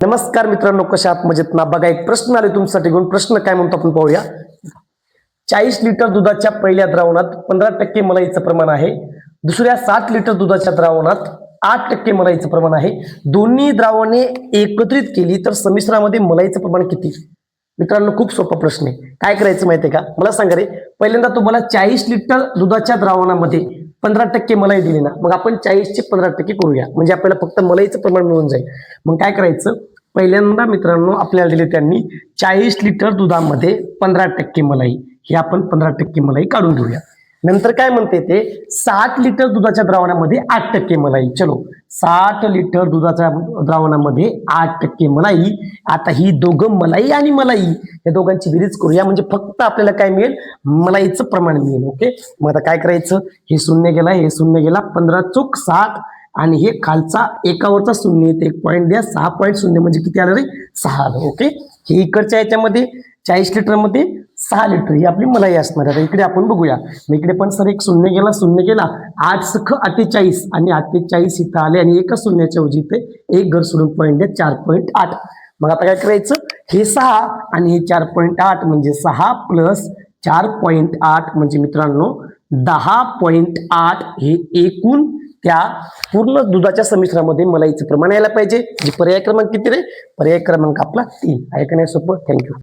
नमस्कार मित्रांनो, कशा आहात? मजेत ना? बघा, एक प्रश्न आले तुमच्यासाठी घेऊन. प्रश्न काय म्हणतो आपण पाहूया. 40 लिटर दुधाच्या पहिल्या द्रावणात 15% मलाईचं प्रमाण आहे. दुसऱ्या 60 लिटर दुधाच्या द्रावणात 8% मलाईचं प्रमाण आहे. दोन्ही द्रावणे एकत्रित केली तर संमिश्रणामध्ये मलाईचं प्रमाण किती? मित्रांनो, खूप सोपा प्रश्न आहे. काय करायचं माहितीये का? मला सांगा रे, पहिल्यांदा तुम्हाला 40 लिटर दुधाच्या द्रावणामध्ये 15% मलाई दिली ना, मग आपण 40 चे 15% करूया, म्हणजे आपल्याला फक्त मलाईचं प्रमाण मिळून जाईल. मग काय करायचं, पहिल्यांदा मित्रांनो आपल्याला दिले त्यांनी 40 लिटर दुधामध्ये 15% मलाई, हे आपण 15% मलाई काढून घेऊया. नंतर काय म्हणते ते, 60 लिटर दुधाच्या द्रावणामध्ये 8% मलाई. चलो, 60 लिटर दुधाच्या द्रावणामध्ये 8% मलाई. आता ही दोघं मलाई आणि मलाई या दोघांची बेरीज करूया, म्हणजे फक्त आपल्याला काय मिळेल, मलाईचं प्रमाण मिळेल. ओके, मग आता काय करायचं, हे शून्य गेला, हे शून्य गेला, 15 चोक 60 आणि हे खालचा एकावरचा शून्य येते, 1 पॉईंट द्या, 6.0 म्हणजे किती आलं रे, 6 आलं. ओके, हे इकडच्या याच्यामध्ये 40 लिटर मध्ये 6 लिटर ही आपली मलाई असणार आहे. इकडे आपण बघूया, मग इकडे पण सर एक शून्य गेला, शून्य गेला, 8 सख 48 आणि 48 इथं आले आणि एका शून्याच्या ऐवजी इथे एक घर सोडून पॉईंट द्या, 4.8. मग आता काय करायचं, हे 6 आणि हे 4.8 म्हणजे 6 प्लस 4.8 म्हणजे मित्रांनो 10.8 हे एकूण त्या पूर्ण दुधाच्या संमिश्रणामध्ये मलाईचं प्रमाण यायला पाहिजे. पर्याय क्रमांक किती रे? पर्याय क्रमांक आपला 3 आहे का नाही? सोपं. थँक्यू.